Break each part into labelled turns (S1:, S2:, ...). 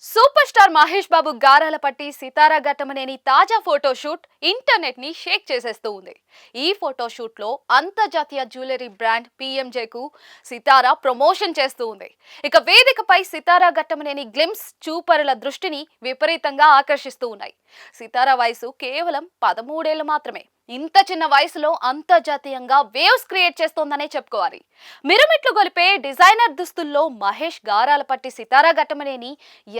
S1: Super star Mahesh Babu గారాల పట్టి సితారా ఘట్టమనేని తాజా ఫోటోషూట్ ఇంటర్నెట్ ని షేక్ చేసేస్తూ ఉంది. ఈ ఫోటోషూట్ లో అంతర్జాతీయ జ్యువెలరీ బ్రాండ్ PMJ కు సితారా ప్రమోషన్ చేస్తూ ఉంది. ఇక వేదికపై సితారా ఘట్టమనేని గ్లిమ్స్ చూపరుల దృష్టిని విపరీతంగా ఆకర్షిస్తూ ఉన్నాయి. సితారా వయసు కేవలం 13 ఏళ్లు మాత్రమే. ఇంత చిన్న వయసులో అంతర్జాతీయంగా వేవ్స్ క్రియేట్ చేస్తోందనే చెప్పుకోవాలి. మిరుమిట్లు గొలిపే డిజైనర్ దుస్తుల్లో మహేష్ గారాల పట్టి సితారా ఘట్టమనేని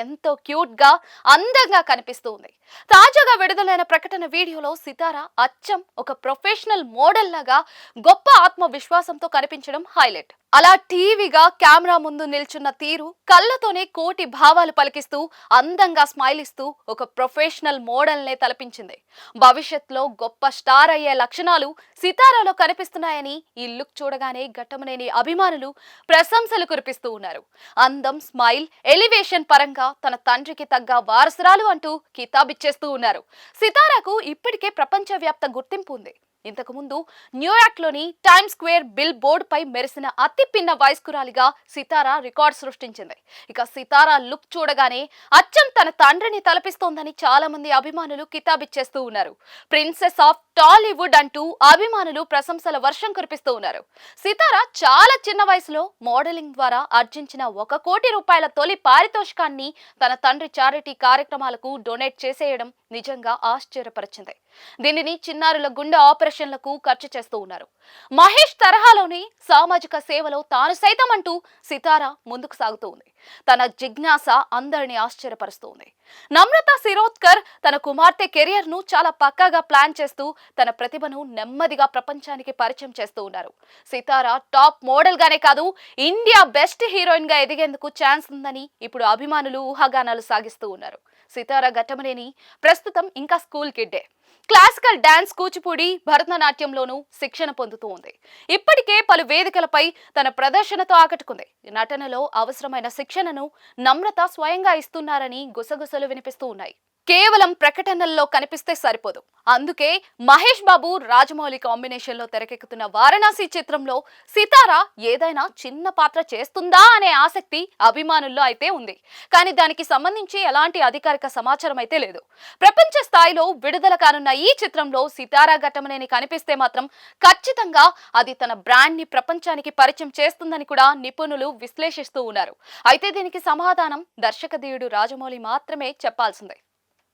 S1: ఎంతో క్యూట్ గా అందంగా కనిపిస్తుంది. తాజాగా విడుదలైన ప్రకటన వీడియోలో సితారా అచ్చం ఒక ప్రొఫెషనల్ మోడల్ లాగా గొప్ప ఆత్మవిశ్వాసంతో కనిపించడం హైలైట్. అలా టీవీగా కెమెరా ముందు నిల్చున్న తీరు కళ్ళతోనే కోటి భావాలు పలికిస్తూ అందంగా స్మైల్ ఇస్తూ ఒక ప్రొఫెషనల్ మోడల్ నే తలపించింది. భవిష్యత్తులో గొప్ప స్టార్ అయ్యే లక్షణాలు సితారాలో కనిపిస్తున్నాయని ఈ లుక్ చూడగానే ఘట్టమనేని అభిమానులు ప్రశంసలు కురిపిస్తూ ఉన్నారు. అందం, స్మైల్, ఎలివేషన్ పరంగా తన తండ్రికి తగ్గ వారసురాలు అంటూ కితాబిచ్చేస్తూ ఉన్నారు. సితారాకు ఇప్పటికే ప్రపంచవ్యాప్త గుర్తింపు ఉంది. ఇంతకుముందు న్యూయార్క్ లోని టైమ్ స్క్వేర్ బిల్ బోర్డు పై మెరిసిన అతి పిన్న వయస్కురాలిగా సితారా రికార్డ్ సృష్టించింది. ఇక సితారా లుక్ చూడగానే అచ్చం తన తండ్రిని తలపిస్తోందని చాలా మంది అభిమానులు కితాబిచ్చేస్తూ ఉన్నారు. ప్రిన్సెస్ ఆఫ్ టాలీవుడ్ అంటూ అభిమానులు ప్రశంసల వర్షం కురిపిస్తూ ఉన్నారు. సితారా చాలా చిన్న వయసులో మోడలింగ్ ద్వారా ఆర్జించిన ₹1 కోటి తొలి పారితోషికాన్ని తన తండ్రి చారిటీ కార్యక్రమాలకు డొనేట్ చేసేయడం నిజంగా ఆశ్చర్యపరిచింది. దీనిని చిన్నారుల గుండె ఆపరేషన్లకు ఖర్చు చేస్తూ ఉన్నారు. మహేష్ తరహాలోని సామాజిక సేవలో తాను సైతం అంటూ సితారా ముందుకు సాగుతూ ఉంది. తన జిజ్ఞాస అందరినీ ఆశ్చర్యపరుస్తుంది. నమ్రత శిరోద్కర్ తన కుమార్తె కెరియర్ ను చాలా పక్కాగా ప్లాన్ చేస్తూ తన ప్రతిభను నెమ్మదిగా ప్రపంచానికి పరిచయం చేస్తూ ఉన్నారు. సితారా టాప్ మోడల్ గానే కాదు, ఇండియా బెస్ట్ హీరోయిన్ గా ఎదిగేందుకు ఛాన్స్ ఉందని ఇప్పుడు అభిమానులు ఊహాగానాలు సాగిస్తూ ఉన్నారు. సితారా ఘట్టమనేని ప్రస్తుతం ఇంకా స్కూల్ కిడ్డే. క్లాసికల్ డాన్స్, కూచిపూడి, భరతనాట్యంలోనూ శిక్షణ పొందుతూ ఉంది. ఇప్పటికే పలు వేదికలపై తన ప్రదర్శనతో ఆకట్టుకుంది. నటనలో అవసరమైన శిక్షణను నమ్రత స్వయంగా ఇస్తున్నారని గుసగుసలు వినిపిస్తూ ఉన్నాయి. కేవలం ప్రకటనల్లో కనిపిస్తే సరిపోదు. అందుకే మహేష్ బాబు, రాజమౌళి కాంబినేషన్ లో తెరకెక్కుతున్న వారణాసి చిత్రంలో సితారా ఏదైనా చిన్న పాత్ర చేస్తుందా అనే ఆసక్తి అభిమానుల్లో అయితే ఉంది. కానీ దానికి సంబంధించి ఎలాంటి అధికారిక సమాచారం అయితే లేదు. ప్రపంచ స్థాయిలో విడుదల కానున్న ఈ చిత్రంలో సితారా ఘట్టమనేని కనిపిస్తే మాత్రం ఖచ్చితంగా అది తన బ్రాండ్ ని ప్రపంచానికి పరిచయం చేస్తుందని కూడా నిపుణులు విశ్లేషిస్తూ ఉన్నారు. అయితే దీనికి సమాధానం దర్శకధీయుడు రాజమౌళి మాత్రమే చెప్పాల్సిందే.